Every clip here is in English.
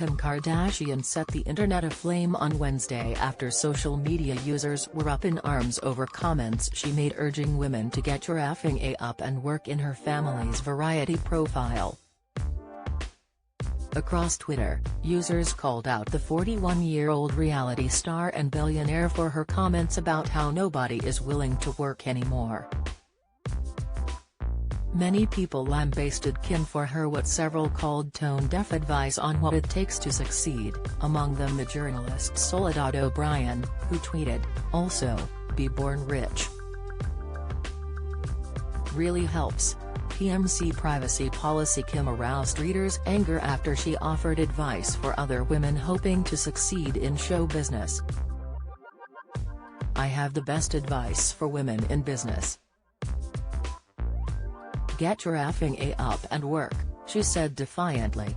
Kim Kardashian set the internet aflame on Wednesday after social media users were up in arms over comments she made urging women to get your effing A up and work in her family's Variety profile. Across Twitter, users called out the 41-year-old reality star and billionaire for her comments about how nobody is willing to work anymore. Many people lambasted Kim for her what several called tone-deaf advice on what it takes to succeed, among them the journalist Soledad O'Brien, who tweeted, "Also, be born rich. Really helps." PMC privacy policy. Kim aroused readers' anger after she offered advice for other women hoping to succeed in show business. "I have the best advice for women in business. Get your effing A up and work," she said defiantly.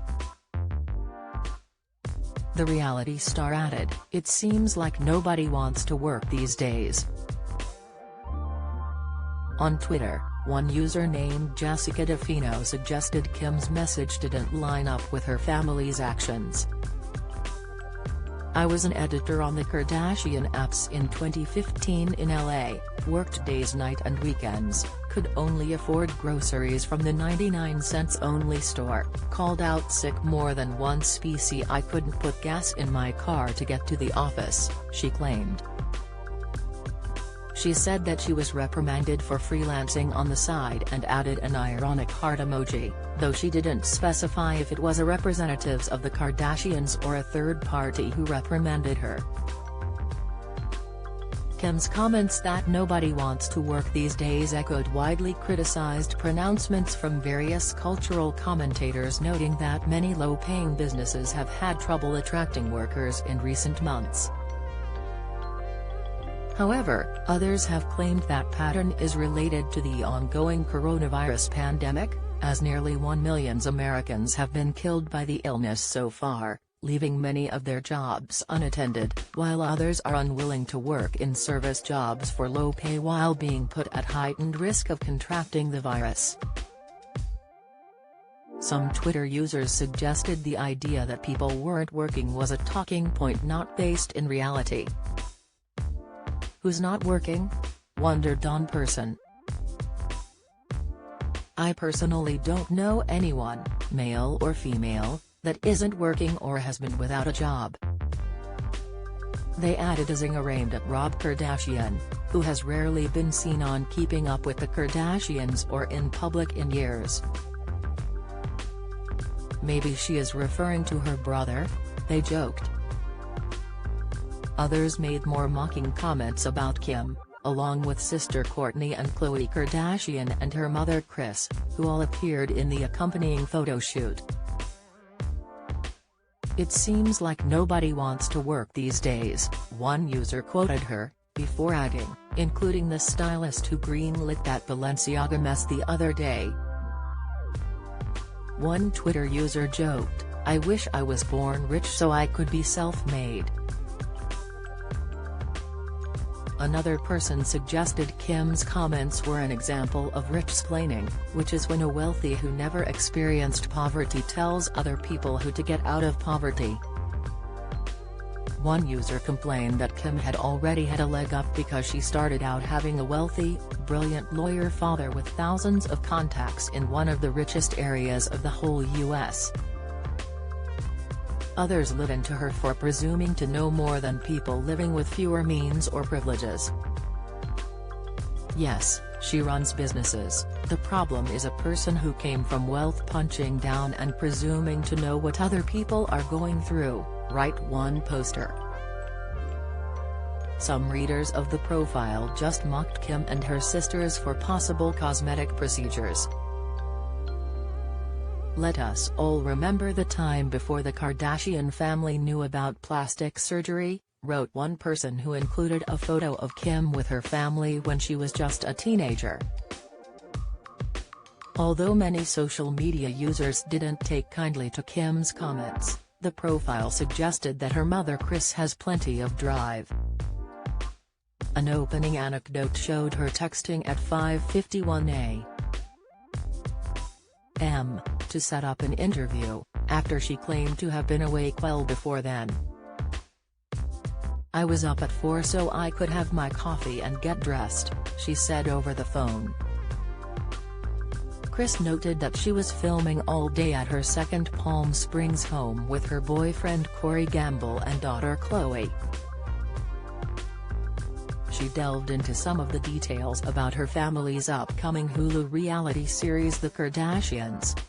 The reality star added, "It seems like nobody wants to work these days." On Twitter, one user named Jessica DeFino suggested Kim's message didn't line up with her family's actions. "I was an editor on the Kardashian apps in 2015 in LA, worked days, night and weekends, could only afford groceries from the 99-cents only store, called out sick more than once. PC I couldn't put gas in my car to get to the office," she claimed. She said that she was reprimanded for freelancing on the side and added an ironic heart emoji, though she didn't specify if it was a representative of the Kardashians or a third party who reprimanded her. Kim's comments that nobody wants to work these days echoed widely criticized pronouncements from various cultural commentators, noting that many low-paying businesses have had trouble attracting workers in recent months. However, others have claimed that pattern is related to the ongoing coronavirus pandemic, as nearly 1 million Americans have been killed by the illness so far, leaving many of their jobs unattended, while others are unwilling to work in service jobs for low pay while being put at heightened risk of contracting the virus. Some Twitter users suggested the idea that people weren't working was a talking point not based in reality. "Who's not working?" wondered one person. "I personally don't know anyone, male or female, that isn't working or has been without a job." They added a zinger aimed at Rob Kardashian, who has rarely been seen on Keeping Up with the Kardashians or in public in years. "Maybe she is referring to her brother," they joked. Others made more mocking comments about Kim, along with sister Kourtney and Khloe Kardashian and her mother Kris, who all appeared in the accompanying photo shoot. "It seems like nobody wants to work these days," one user quoted her, before adding, "including the stylist who greenlit that Balenciaga mess the other day." One Twitter user joked, "I wish I was born rich so I could be self-made." Another person suggested Kim's comments were an example of rich-splaining, which is when a wealthy who never experienced poverty tells other people who to get out of poverty. One user complained that Kim had already had a leg up because she started out having a wealthy, brilliant lawyer father with thousands of contacts in one of the richest areas of the whole U.S. Others lit into her for presuming to know more than people living with fewer means or privileges. "Yes, she runs businesses, the problem is a person who came from wealth punching down and presuming to know what other people are going through," wrote one poster. Some readers of the profile just mocked Kim and her sisters for possible cosmetic procedures. "Let us all remember the time before the Kardashian family knew about plastic surgery," wrote one person who included a photo of Kim with her family when she was just a teenager. Although many social media users didn't take kindly to Kim's comments, the profile suggested that her mother Kris has plenty of drive. An opening anecdote showed her texting at 5:51 a.m. to set up an interview, after she claimed to have been awake well before then. "I was up at 4 so I could have my coffee and get dressed," she said over the phone. Kris noted that she was filming all day at her second Palm Springs home with her boyfriend Corey Gamble and daughter Chloe. She delved into some of the details about her family's upcoming Hulu reality series The Kardashians.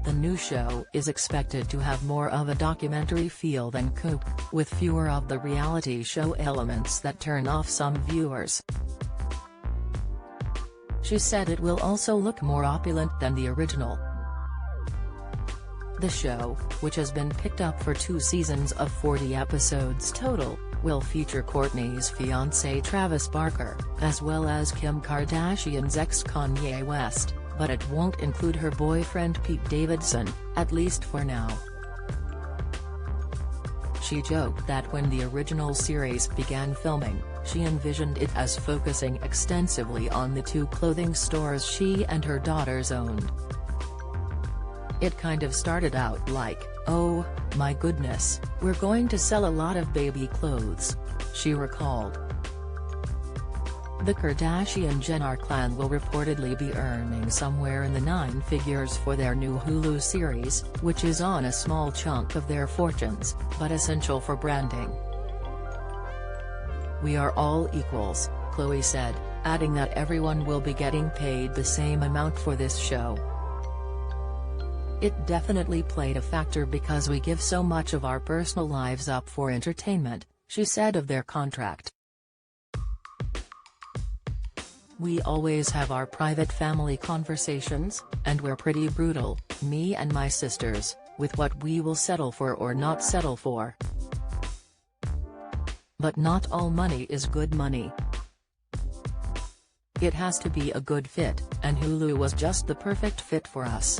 The new show is expected to have more of a documentary feel than Coop, with fewer of the reality show elements that turn off some viewers. She said it will also look more opulent than the original. The show, which has been picked up for 2 seasons of 40 episodes total, will feature Kourtney's fiancé Travis Barker, as well as Kim Kardashian's ex Kanye West, but it won't include her boyfriend Pete Davidson, at least for now. She joked that when the original series began filming, she envisioned it as focusing extensively on the 2 clothing stores she and her daughters owned. "It kind of started out like, oh, my goodness, we're going to sell a lot of baby clothes," she recalled. The Kardashian-Jenner clan will reportedly be earning somewhere in the 9 figures for their new Hulu series, which is on a small chunk of their fortunes, but essential for branding. "We are all equals," Chloe said, adding that everyone will be getting paid the same amount for this show. "It definitely played a factor because we give so much of our personal lives up for entertainment," she said of their contract. "We always have our private family conversations, and we're pretty brutal, me and my sisters, with what we will settle for or not settle for. But not all money is good money. It has to be a good fit, and Hulu was just the perfect fit for us,"